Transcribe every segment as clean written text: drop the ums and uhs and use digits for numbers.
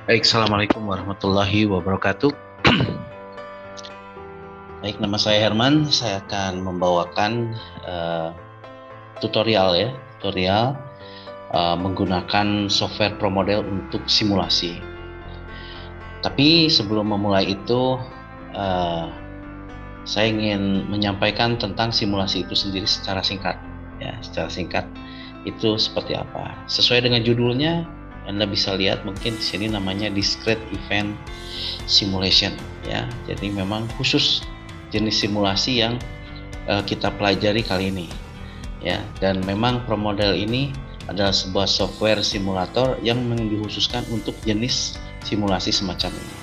Baik, Assalamualaikum warahmatullahi wabarakatuh. Baik, nama saya Herman. Saya akan membawakan tutorial menggunakan software ProModel untuk simulasi. Tapi sebelum memulai itu, saya ingin menyampaikan tentang simulasi itu sendiri secara singkat. Ya, secara singkat itu seperti apa? Sesuai dengan judulnya, Anda bisa lihat mungkin di sini namanya Discrete Event Simulation. Ya, jadi memang khusus jenis simulasi yang kita pelajari kali ini. Ya, dan memang ProModel ini adalah sebuah software simulator yang dikhususkan untuk jenis simulasi semacam ini.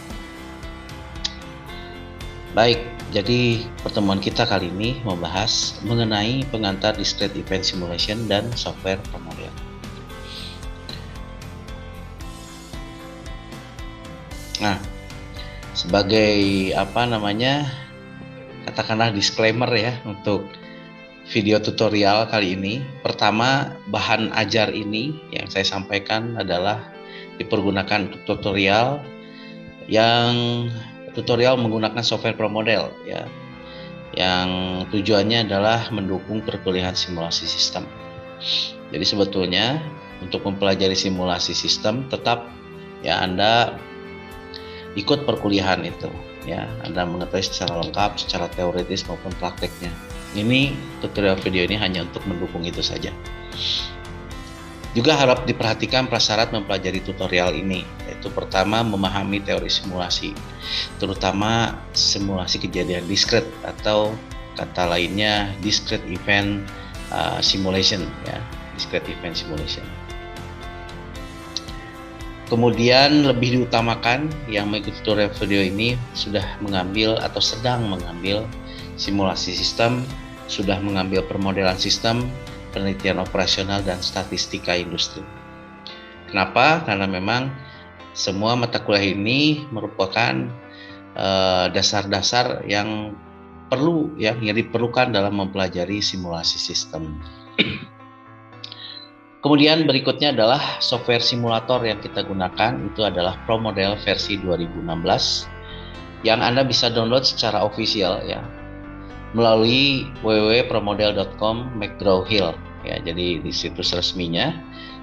Baik, jadi pertemuan kita kali ini membahas mengenai pengantar Discrete Event Simulation dan software ProModel. Nah, sebagai katakanlah disclaimer ya untuk video tutorial kali ini. Pertama, bahan ajar ini yang saya sampaikan adalah dipergunakan untuk tutorial menggunakan software ProModel ya, yang tujuannya adalah mendukung perkuliahan simulasi sistem. Jadi sebetulnya untuk mempelajari simulasi sistem tetap ya Anda ikut perkuliahan itu ya, Anda mengetahui secara lengkap, secara teoritis maupun prakteknya. Ini tutorial video ini hanya untuk mendukung itu saja. Juga harap diperhatikan prasyarat mempelajari tutorial ini, yaitu pertama memahami teori simulasi, terutama simulasi kejadian discrete atau kata lainnya discrete event simulation ya, discrete event simulation. Kemudian lebih diutamakan yang mengikuti tutorial video ini sudah mengambil atau sedang mengambil simulasi sistem, sudah mengambil permodelan sistem, penelitian operasional, dan statistika industri. Kenapa? Karena memang semua mata kuliah ini merupakan dasar-dasar yang diperlukan dalam mempelajari simulasi sistem. Kemudian berikutnya adalah software simulator yang kita gunakan, itu adalah ProModel versi 2016 yang Anda bisa download secara official ya melalui www.promodel.com McGraw-Hill ya, jadi di situs resminya,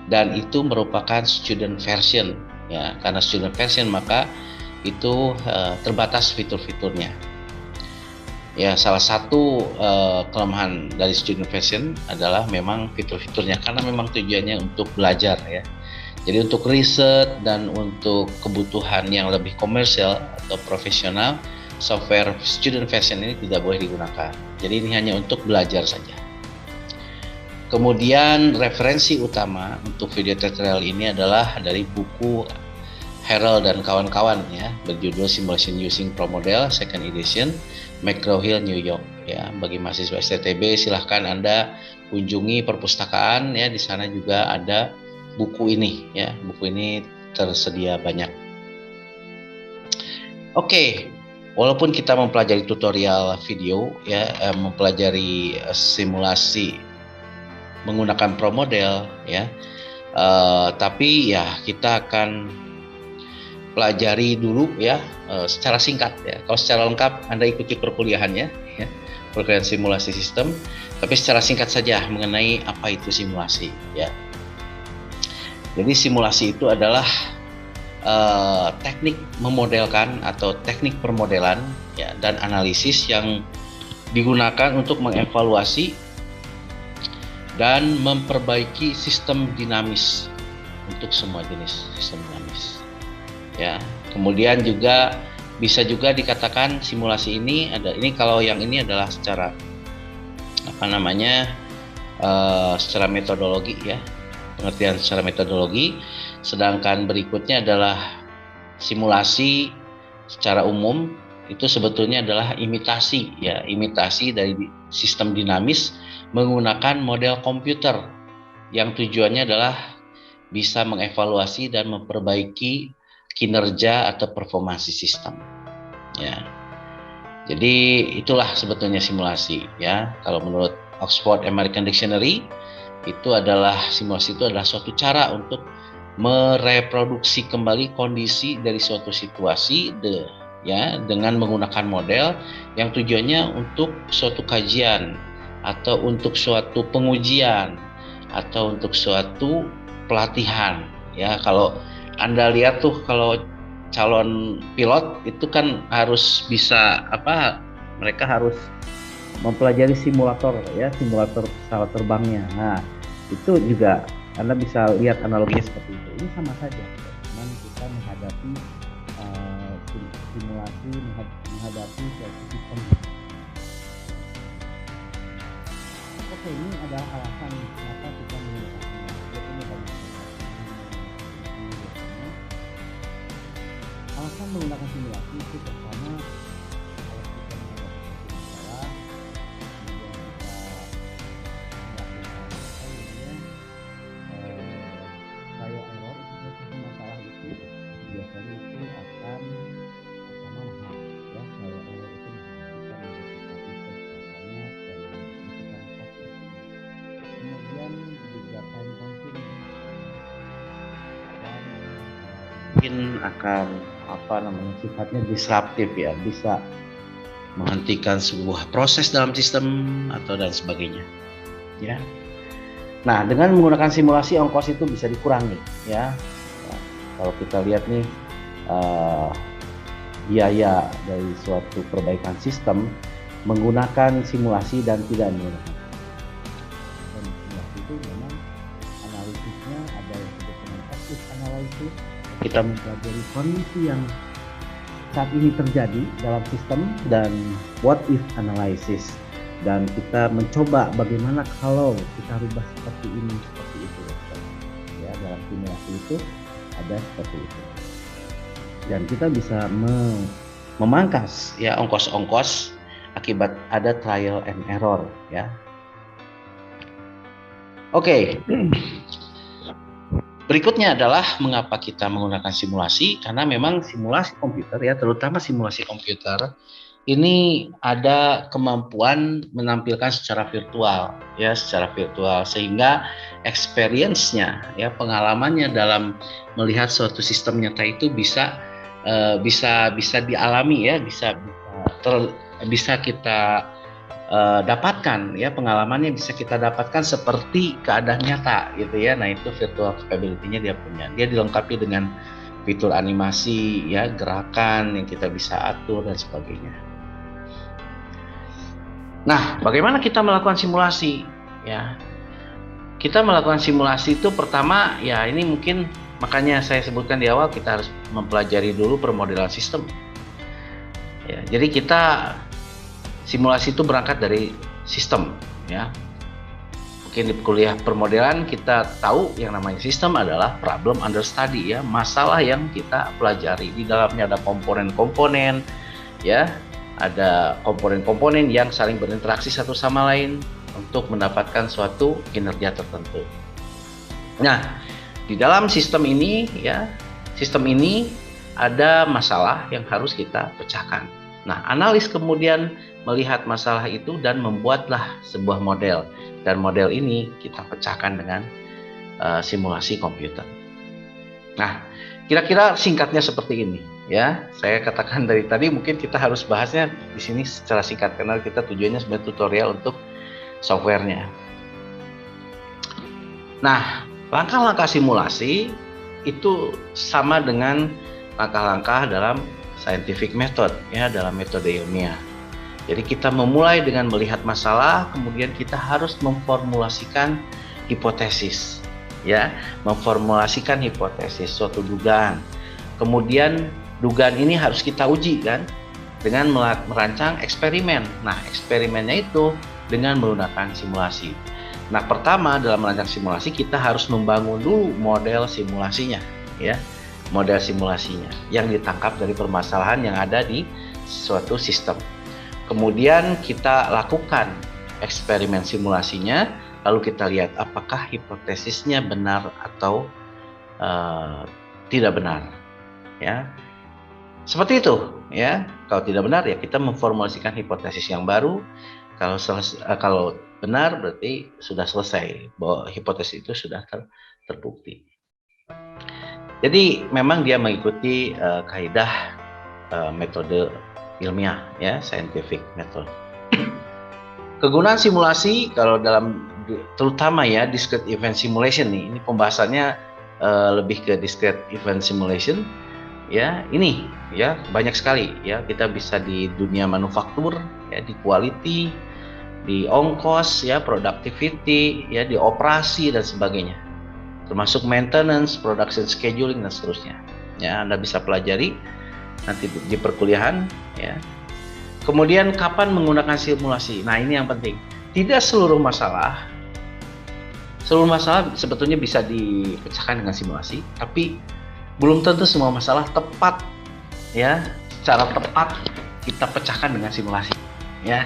dan itu merupakan student version ya. Karena student version maka itu terbatas fitur-fiturnya. Ya, salah satu kelemahan dari student version adalah memang fitur-fiturnya, karena memang tujuannya untuk belajar ya. Jadi untuk riset dan untuk kebutuhan yang lebih komersial atau profesional, software student version ini tidak boleh digunakan. Jadi ini hanya untuk belajar saja. Kemudian referensi utama untuk video tutorial ini adalah dari buku Harold dan kawan-kawan ya, berjudul Simulation Using ProModel Second Edition, McGraw-Hill, New York ya. Bagi mahasiswa STTB silahkan Anda kunjungi perpustakaan ya, di sana juga ada buku ini ya. Buku ini tersedia banyak. Oke. Walaupun kita mempelajari tutorial video ya, mempelajari simulasi menggunakan ProModel ya, tapi ya kita akan pelajari dulu ya secara singkat ya. Kalau secara lengkap Anda ikuti perkuliahannya ya, perkuliahan simulasi sistem, tapi secara singkat saja mengenai apa itu simulasi ya. Jadi simulasi itu adalah teknik memodelkan atau teknik permodelan ya, dan analisis yang digunakan untuk mengevaluasi dan memperbaiki sistem dinamis untuk semua jenis sistem dinamis ya. Kemudian juga bisa juga dikatakan simulasi ini kalau yang ini adalah secara secara metodologi ya, pengertian secara metodologi. Sedangkan berikutnya adalah simulasi secara umum, itu sebetulnya adalah imitasi dari sistem dinamis menggunakan model komputer yang tujuannya adalah bisa mengevaluasi dan memperbaiki kinerja atau performansi sistem ya. Jadi itulah sebetulnya simulasi ya. Kalau menurut Oxford American Dictionary, simulasi itu adalah suatu cara untuk mereproduksi kembali kondisi dari suatu situasi dengan menggunakan model yang tujuannya untuk suatu kajian atau untuk suatu pengujian atau untuk suatu pelatihan. Ya, kalau Anda lihat tuh, kalau calon pilot itu kan harus bisa mereka harus mempelajari simulator simulator pesawat terbangnya. Nah, itu juga Anda bisa lihat analoginya seperti itu. Ini sama saja, cuman kita menghadapi simulasi, menghadapi suatu sistem. Oke, ini adalah alasan kenapa kita menggunakan simulasi. Ini banyak. Alasan menggunakan simulasi itu pertama, kalau kita menghadapi masalah, trial error itu masalah itu biasanya itu akan pertama mahal, ya. Trial error itu kita kemudian juga time consuming dan mungkin akan sifatnya disruptif, ya, bisa menghentikan sebuah proses dalam sistem atau dan sebagainya, ya. Nah, dengan menggunakan simulasi, ongkos itu bisa dikurangi, ya. Nah, kalau kita lihat nih biaya dari suatu perbaikan sistem menggunakan simulasi dan tidak menggunakan. Dan simulasi itu memang analisisnya ada yang disebut dengan active analysis. Kita mempelajari kondisi yang saat ini terjadi dalam sistem, dan what if analysis. Dan kita mencoba bagaimana kalau kita rubah seperti ini, seperti itu, ya. Dalam simulasi itu ada seperti itu, dan kita bisa memangkas, ya, ongkos-ongkos akibat ada trial and error, ya. Oke. Berikutnya adalah mengapa kita menggunakan simulasi, karena memang simulasi komputer, ya, terutama simulasi komputer ini ada kemampuan menampilkan secara virtual, ya, sehingga experience-nya, ya, pengalamannya dalam melihat suatu sistem nyata itu bisa dialami, ya, bisa kita dapatkan, ya, pengalamannya bisa kita dapatkan seperti keadaan nyata, gitu, ya. Nah, itu virtual capability-nya dia punya. Dia dilengkapi dengan fitur animasi, ya, gerakan yang kita bisa atur dan sebagainya. Nah, bagaimana kita melakukan simulasi, ya? Kita melakukan simulasi itu pertama, ya, ini mungkin makanya saya sebutkan di awal, kita harus mempelajari dulu permodelan sistem. Ya, jadi kita simulasi itu berangkat dari sistem, ya. Mungkin di kuliah permodelan kita tahu yang namanya sistem adalah problem under study, ya, masalah yang kita pelajari. Di dalamnya ada komponen-komponen, ya. Ada komponen-komponen yang saling berinteraksi satu sama lain untuk mendapatkan suatu kinerja tertentu. Nah, di dalam sistem ini, ya, sistem ini ada masalah yang harus kita pecahkan. Nah, analis kemudian melihat masalah itu dan membuatlah sebuah model, dan model ini kita pecahkan dengan simulasi komputer. Nah, kira-kira singkatnya seperti ini, ya. Saya katakan dari tadi, mungkin kita harus bahasnya di sini secara singkat karena kita tujuannya sebagai tutorial untuk softwarenya. Nah, langkah-langkah simulasi itu sama dengan langkah-langkah dalam scientific method, ya, dalam metode ilmiah. Jadi kita memulai dengan melihat masalah, kemudian kita harus memformulasikan hipotesis, ya, memformulasikan hipotesis, suatu dugaan. Kemudian dugaan ini harus kita uji, kan, dengan merancang eksperimen. Nah, eksperimennya itu dengan menggunakan simulasi. Nah, pertama dalam merancang simulasi kita harus membangun dulu model simulasinya, ya, model simulasinya yang ditangkap dari permasalahan yang ada di suatu sistem. Kemudian kita lakukan eksperimen simulasinya, lalu kita lihat apakah hipotesisnya benar atau tidak benar, ya. Seperti itu, ya. Kalau tidak benar, ya, kita memformulasikan hipotesis yang baru. Kalau benar, berarti sudah selesai, bahwa hipotesis itu sudah terbukti. Jadi memang dia mengikuti kaidah metode ilmiah, ya, scientific method. Kegunaan simulasi kalau dalam terutama ya discrete event simulation nih, ini pembahasannya lebih ke discrete event simulation, ya. Ini ya banyak sekali ya, kita bisa di dunia manufaktur, ya, di quality, di ongkos, ya, productivity, ya, di operasi dan sebagainya, termasuk maintenance, production scheduling dan seterusnya. Ya, Anda bisa pelajari nanti di perkuliahan, ya. Kemudian kapan menggunakan simulasi? Nah, ini yang penting. Tidak seluruh masalah sebetulnya bisa dipecahkan dengan simulasi, tapi belum tentu semua masalah tepat, ya, secara tepat kita pecahkan dengan simulasi, ya.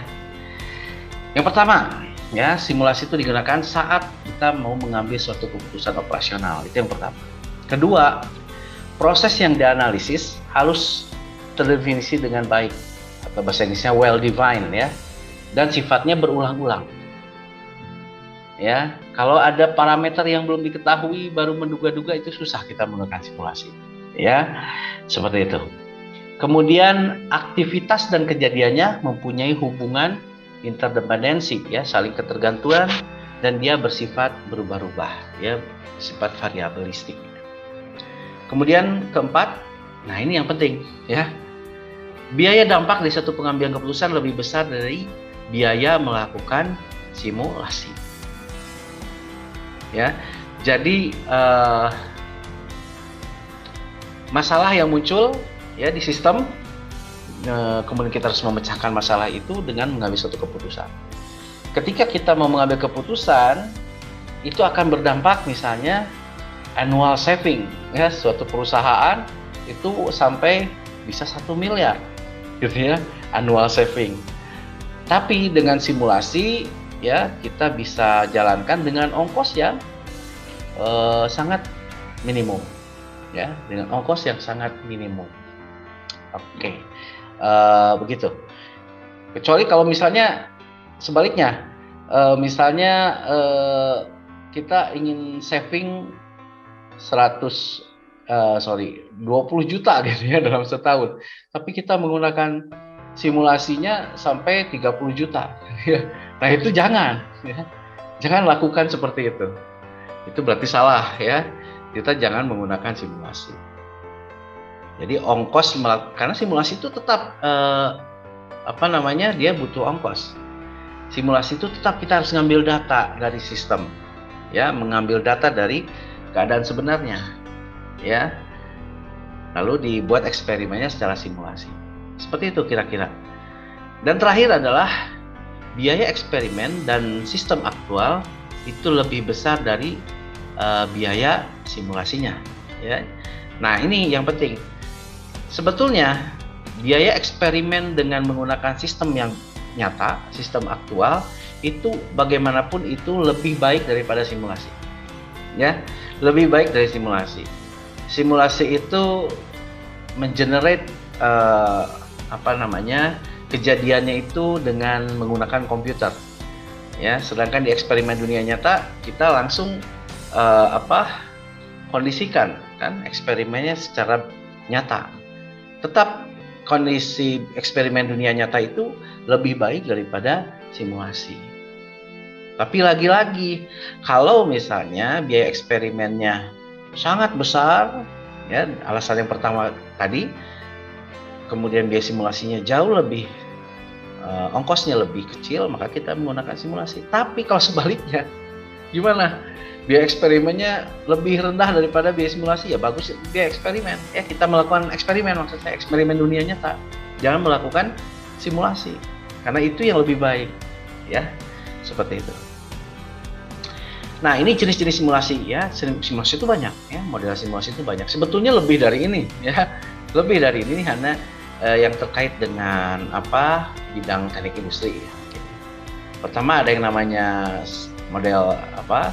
Yang pertama, ya, simulasi itu digunakan saat kita mau mengambil suatu keputusan operasional. Itu yang pertama. Kedua, proses yang dianalisis harus terdefinisi dengan baik, atau bahasa Inggrisnya well defined, ya, dan sifatnya berulang-ulang. Ya, kalau ada parameter yang belum diketahui baru menduga-duga, itu susah kita menggunakan simulasi. Ya, seperti itu. Kemudian aktivitas dan kejadiannya mempunyai hubungan interdependensi, ya, saling ketergantungan, dan dia bersifat berubah-ubah, ya, sifat variabilistik. Kemudian keempat, nah ini yang penting, ya, biaya dampak dari satu pengambilan keputusan lebih besar dari biaya melakukan simulasi, ya. Jadi masalah yang muncul, ya, di sistem, kemudian kita harus memecahkan masalah itu dengan mengambil suatu keputusan. Ketika kita mau mengambil keputusan, itu akan berdampak misalnya annual saving, ya, suatu perusahaan itu sampai bisa 1 miliar, gitu ya, annual saving. Tapi dengan simulasi, ya, kita bisa jalankan dengan ongkos yang sangat minimum, ya, dengan ongkos yang sangat minimum. Oke. Begitu. Kecuali kalau misalnya sebaliknya, misalnya kita ingin saving 20 juta gitu ya dalam setahun, tapi kita menggunakan simulasinya sampai 30 juta. Nah, itu jangan, ya. Jangan lakukan seperti itu. Itu berarti salah, ya. Kita jangan menggunakan simulasi. Jadi ongkos, karena simulasi itu tetap dia butuh ongkos. Simulasi itu tetap kita harus ngambil data dari sistem, ya, mengambil data dari keadaan sebenarnya, ya, lalu dibuat eksperimennya secara simulasi. Seperti itu kira-kira. Dan terakhir adalah biaya eksperimen dan sistem aktual itu lebih besar dari biaya simulasinya, ya. Nah, ini yang penting. Sebetulnya biaya eksperimen dengan menggunakan sistem yang nyata, sistem aktual, itu bagaimanapun itu lebih baik daripada simulasi, ya, lebih baik dari simulasi. Simulasi itu mengenerate kejadiannya itu dengan menggunakan komputer, ya, sedangkan di eksperimen dunia nyata kita langsung kondisikan kan eksperimennya secara nyata. Tetap kondisi eksperimen dunia nyata itu lebih baik daripada simulasi. Tapi lagi-lagi, kalau misalnya biaya eksperimennya sangat besar, ya, alasan yang pertama tadi, kemudian biaya simulasinya jauh lebih, ongkosnya lebih kecil, maka kita menggunakan simulasi. Tapi kalau sebaliknya, gimana? Biaya eksperimennya lebih rendah daripada biaya simulasi, ya bagus biaya eksperimen. Ya, kita melakukan eksperimen, maksudnya eksperimen dunia nyata. Jangan melakukan simulasi, karena itu yang lebih baik, ya, seperti itu. Nah, ini jenis-jenis simulasi, ya. Simulasi itu banyak, ya, model simulasi itu banyak. Sebetulnya lebih dari ini, ya, lebih dari ini karena yang terkait dengan bidang teknik industri. Ya. Pertama ada yang namanya model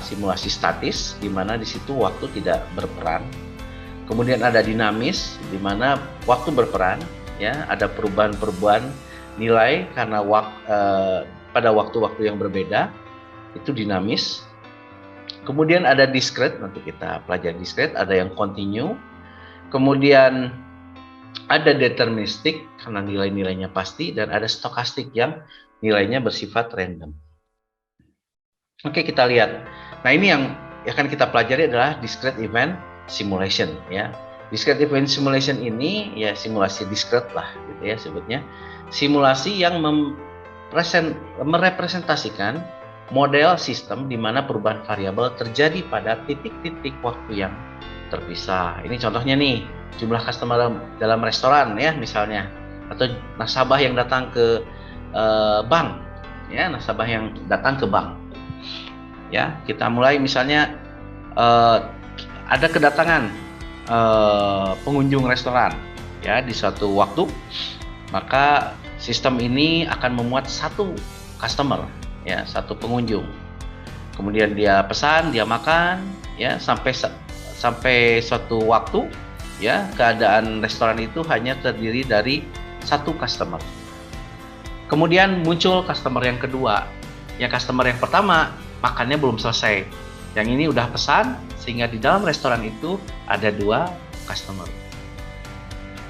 simulasi statis, di mana di situ waktu tidak berperan. Kemudian ada dinamis, di mana waktu berperan, ya, ada perubahan-perubahan nilai karena pada waktu-waktu yang berbeda, itu dinamis. Kemudian ada discrete, nanti kita pelajari discrete, ada yang continue, Kemudian ada deterministik karena nilai-nilainya pasti, dan ada stokastik yang nilainya bersifat random. Oke, kita lihat. Nah, ini yang akan kita pelajari adalah discrete event simulation ya. Discrete event simulation ini ya simulasi discrete lah gitu ya sebutnya. Simulasi yang merepresentasikan model sistem di mana perubahan variabel terjadi pada titik-titik waktu yang terpisah. Ini contohnya nih, jumlah customer dalam restoran ya misalnya, atau nasabah yang datang ke bank ya, nasabah yang datang ke bank. Ya, kita mulai misalnya ada kedatangan pengunjung restoran ya di suatu waktu, maka sistem ini akan memuat satu customer ya, satu pengunjung. Kemudian dia pesan, dia makan ya sampai suatu waktu ya, keadaan restoran itu hanya terdiri dari satu customer. Kemudian muncul customer yang kedua. Ya, customer yang pertama makannya belum selesai. Yang ini udah pesan, sehingga di dalam restoran itu ada dua customer.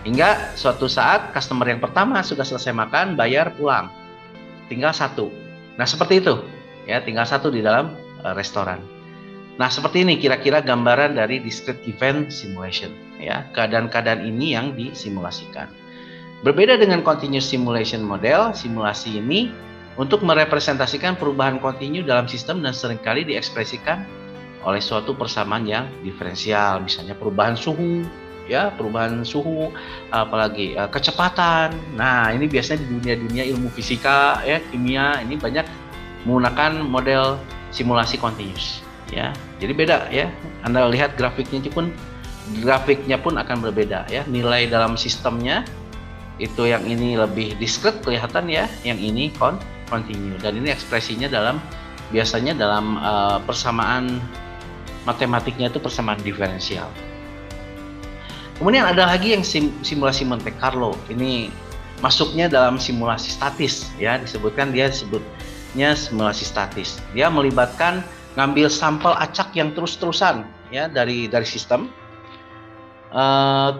Hingga suatu saat customer yang pertama sudah selesai makan, bayar, pulang. Tinggal satu. Nah, seperti itu. Ya, tinggal satu di dalam restoran. Nah, seperti ini kira-kira gambaran dari discrete event simulation. Ya, keadaan-keadaan ini yang disimulasikan. Berbeda dengan continuous simulation model, simulasi ini untuk merepresentasikan perubahan kontinu dalam sistem dan seringkali diekspresikan oleh suatu persamaan yang diferensial, misalnya perubahan suhu, ya, perubahan suhu, apalagi kecepatan. Nah, ini biasanya di dunia-dunia ilmu fisika, ya, kimia, ini banyak menggunakan model simulasi continuous, ya. Jadi beda, ya. Anda lihat grafiknya pun akan berbeda, ya. Nilai dalam sistemnya itu yang ini lebih discrete kelihatan ya, yang ini continue, dan ini ekspresinya biasanya dalam persamaan matematiknya itu persamaan diferensial. Kemudian ada lagi yang simulasi Monte Carlo. Ini masuknya dalam simulasi statis ya, disebutnya simulasi statis. Dia melibatkan ngambil sampel acak yang terus-terusan ya dari sistem.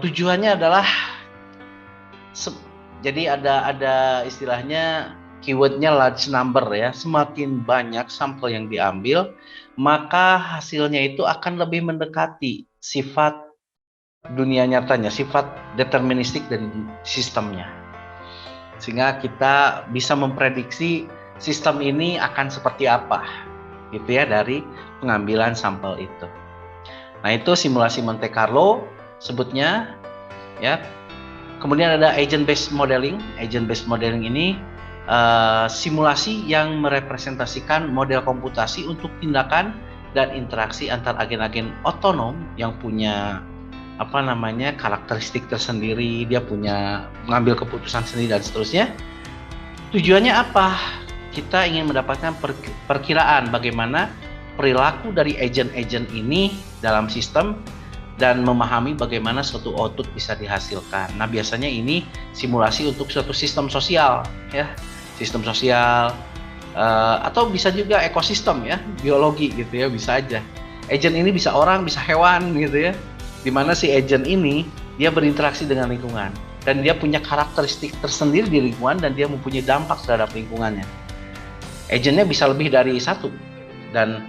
Tujuannya adalah jadi ada istilahnya keywordnya large number ya, semakin banyak sampel yang diambil, maka hasilnya itu akan lebih mendekati sifat dunia nyatanya, sifat deterministik dari sistemnya. Sehingga kita bisa memprediksi sistem ini akan seperti apa, gitu ya, dari pengambilan sampel itu. Nah, itu simulasi Monte Carlo sebutnya ya. Kemudian ada agent based modeling. Agent based modeling ini simulasi yang merepresentasikan model komputasi untuk tindakan dan interaksi antar agen-agen otonom yang punya karakteristik tersendiri, dia punya mengambil keputusan sendiri dan seterusnya. Tujuannya apa? Kita ingin mendapatkan perkiraan bagaimana perilaku dari agen-agen ini dalam sistem dan memahami bagaimana suatu output bisa dihasilkan. Nah, biasanya ini simulasi untuk suatu sistem sosial, ya, sistem sosial, atau bisa juga ekosistem, ya, biologi gitu ya, bisa aja. Agent ini bisa orang, bisa hewan gitu ya, dimana si agent ini dia berinteraksi dengan lingkungan dan dia punya karakteristik tersendiri di lingkungan dan dia mempunyai dampak terhadap lingkungannya. Agentnya bisa lebih dari satu, dan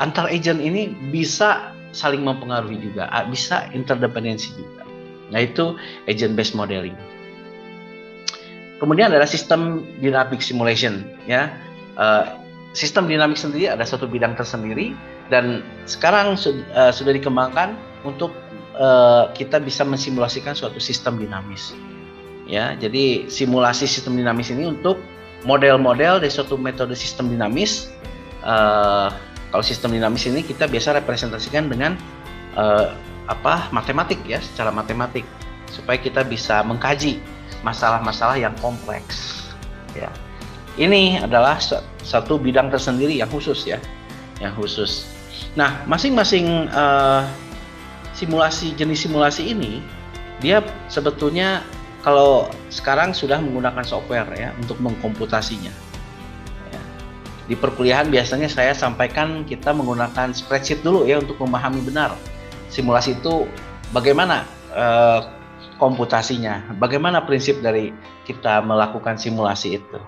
antar agent ini bisa saling mempengaruhi juga, bisa interdependensi juga. Nah, itu agent based modeling. Kemudian ada sistem dynamic simulation ya. Sistem dinamik sendiri ada suatu bidang tersendiri dan sekarang sudah dikembangkan untuk kita bisa mensimulasikan suatu sistem dinamis. Ya, jadi simulasi sistem dinamis ini untuk model-model dari suatu metode sistem dinamis. Kalau sistem dinamis ini kita biasa representasikan dengan matematik ya, secara matematik, supaya kita bisa mengkaji masalah-masalah yang kompleks. Ya, ini adalah satu bidang tersendiri yang khusus ya, yang khusus. Nah, masing-masing jenis simulasi ini dia sebetulnya kalau sekarang sudah menggunakan software ya untuk mengkomputasinya. Di perkuliahan biasanya saya sampaikan kita menggunakan spreadsheet dulu ya untuk memahami benar simulasi itu bagaimana komputasinya, bagaimana prinsip dari kita melakukan simulasi itu.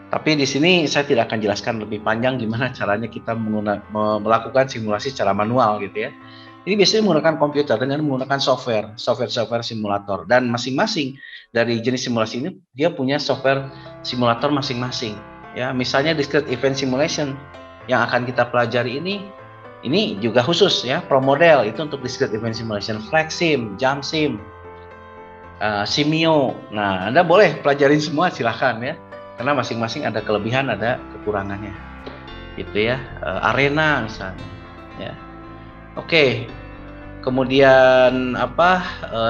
Tapi di sini saya tidak akan jelaskan lebih panjang gimana caranya kita melakukan simulasi secara manual gitu ya. Ini biasanya menggunakan komputer dengan menggunakan software simulator, dan masing-masing dari jenis simulasi ini dia punya software simulator masing-masing. Ya, misalnya discrete event simulation yang akan kita pelajari ini juga khusus ya, ProModel itu untuk discrete event simulation, FlexSim, JumpSim, Simio. Nah, Anda boleh pelajarin semua, silahkan ya, karena masing-masing ada kelebihan, ada kekurangannya, gitu ya. Arena misalnya, ya. Oke, kemudian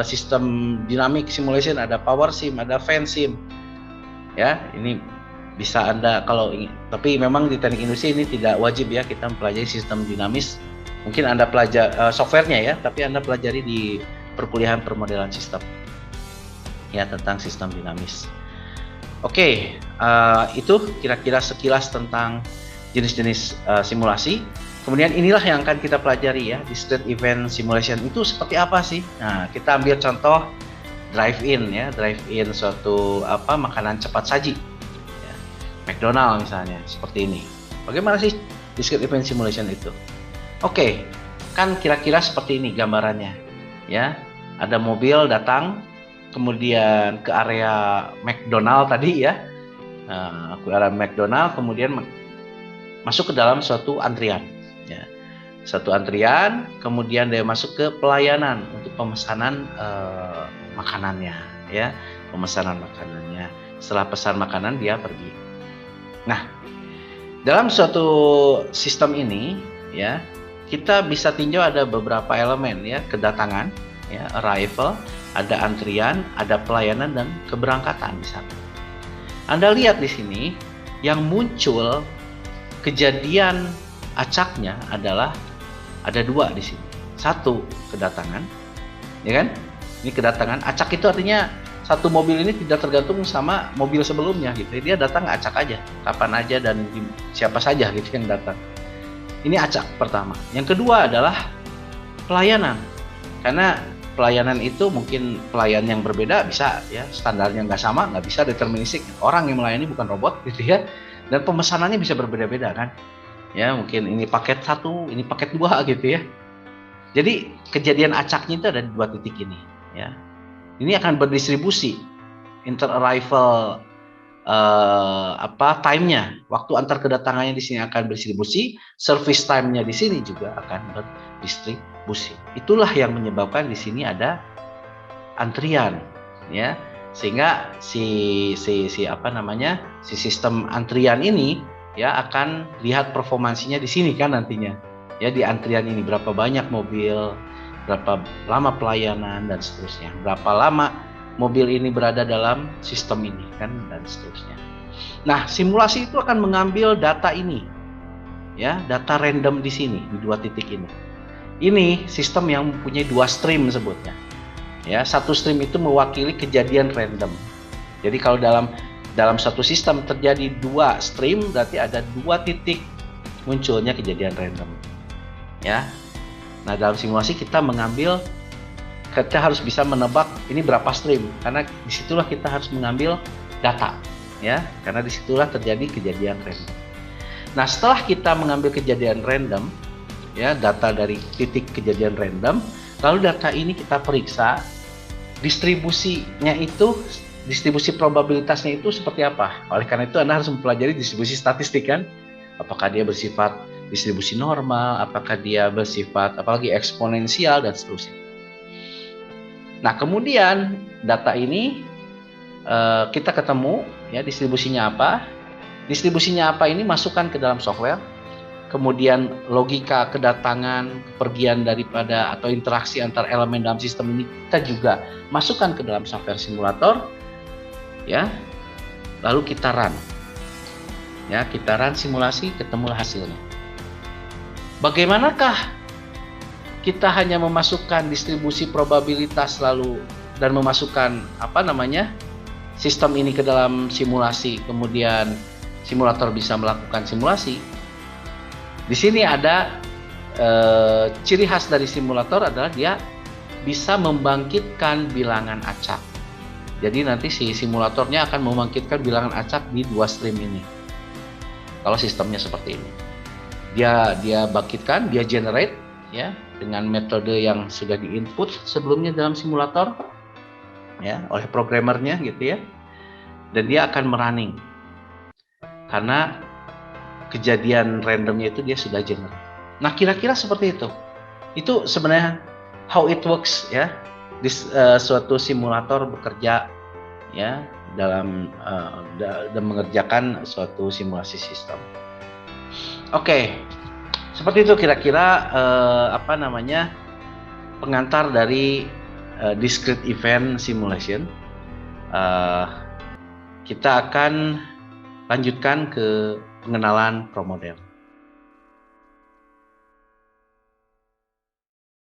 sistem dynamic simulation, ada PowerSim, ada FanSim, ya. Ini bisa Anda kalau ingin, tapi memang di teknik industri ini tidak wajib ya kita mempelajari sistem dinamis. Mungkin Anda pelajari softwarenya ya, tapi Anda pelajari di perkuliahan permodelan sistem ya tentang sistem dinamis. Oke, itu kira-kira sekilas tentang jenis-jenis simulasi. Kemudian inilah yang akan kita pelajari ya, discrete event simulation itu seperti apa sih? Nah, kita ambil contoh drive-in ya, drive-in suatu makanan cepat saji. McDonald misalnya, seperti ini. Bagaimana sih discrete event simulation itu? Oke, kan kira-kira seperti ini gambarannya. Ya, ada mobil datang, kemudian ke area McDonald tadi ya, ke area McDonald, kemudian masuk ke dalam suatu antrian. Ya, satu antrian, kemudian dia masuk ke pelayanan untuk pemesanan makanannya. Ya, pemesanan makanannya. Setelah pesan makanan dia pergi. Nah, dalam suatu sistem ini ya, kita bisa tinjau ada beberapa elemen ya, kedatangan ya, arrival, ada antrian, ada pelayanan dan keberangkatan di sana. Anda lihat di sini yang muncul kejadian acaknya adalah ada dua di sini. Satu, kedatangan, ya kan? Ini kedatangan. Acak itu artinya satu mobil ini tidak tergantung sama mobil sebelumnya gitu. Dia datang acak aja, kapan aja dan siapa saja gitu yang datang. Ini acak pertama. Yang kedua adalah pelayanan. Karena pelayanan itu mungkin pelayan yang berbeda, bisa ya, standarnya nggak sama, nggak bisa deterministik. Orang yang melayani bukan robot gitu ya. Dan pemesanannya bisa berbeda-beda kan. Ya, mungkin ini paket 1, ini paket 2 gitu ya. Jadi kejadian acaknya itu ada di dua titik ini ya. Ini akan berdistribusi inter-arrival time-nya, waktu antar kedatangannya di sini akan berdistribusi, service time-nya di sini juga akan berdistribusi. Itulah yang menyebabkan di sini ada antrian, ya, sehingga si sistem antrian ini ya akan lihat performansinya di sini kan nantinya, ya di antrian ini berapa banyak mobil, berapa lama pelayanan dan seterusnya, berapa lama mobil ini berada dalam sistem ini kan dan seterusnya. Nah, simulasi itu akan mengambil data ini ya, data random di sini di dua titik ini. Ini sistem yang mempunyai dua stream sebutnya. Ya, satu stream itu mewakili kejadian random. Jadi kalau dalam satu sistem terjadi dua stream, berarti ada dua titik munculnya kejadian random. Ya. Nah, dalam simulasi kita harus bisa menebak ini berapa stream, karena disitulah kita harus mengambil data, ya, karena disitulah terjadi kejadian random. Nah, setelah kita mengambil kejadian random, ya, data dari titik kejadian random, lalu data ini kita periksa distribusinya itu, distribusi probabilitasnya itu seperti apa. Oleh karena itu Anda harus mempelajari distribusi statistik kan, apakah dia bersifat distribusi normal, apakah dia bersifat apalagi eksponensial dan seterusnya. Nah, kemudian data ini kita ketemu ya distribusinya apa. Distribusinya apa ini masukkan ke dalam software. Kemudian logika kedatangan, kepergian daripada atau interaksi antar elemen dalam sistem ini kita juga masukkan ke dalam software simulator. Ya. Lalu kita run. Ya, kita run simulasi, ketemulah hasilnya. Bagaimanakah kita hanya memasukkan distribusi probabilitas lalu dan memasukkan sistem ini ke dalam simulasi, kemudian simulator bisa melakukan simulasi? Di sini ada ciri khas dari simulator adalah dia bisa membangkitkan bilangan acak. Jadi nanti si simulatornya akan membangkitkan bilangan acak di dua stream ini. Kalau sistemnya seperti ini, dia bangkitkan, dia generate ya dengan metode yang sudah diinput sebelumnya dalam simulator ya oleh programmernya gitu ya, dan dia akan merunning karena kejadian randomnya itu dia sudah generate. Nah kira-kira seperti itu. Itu sebenarnya how it works ya. Suatu simulator bekerja ya dalam mengerjakan suatu simulasi sistem. Oke, seperti itu kira-kira pengantar dari discrete event simulation. Kita akan lanjutkan ke pengenalan pro model.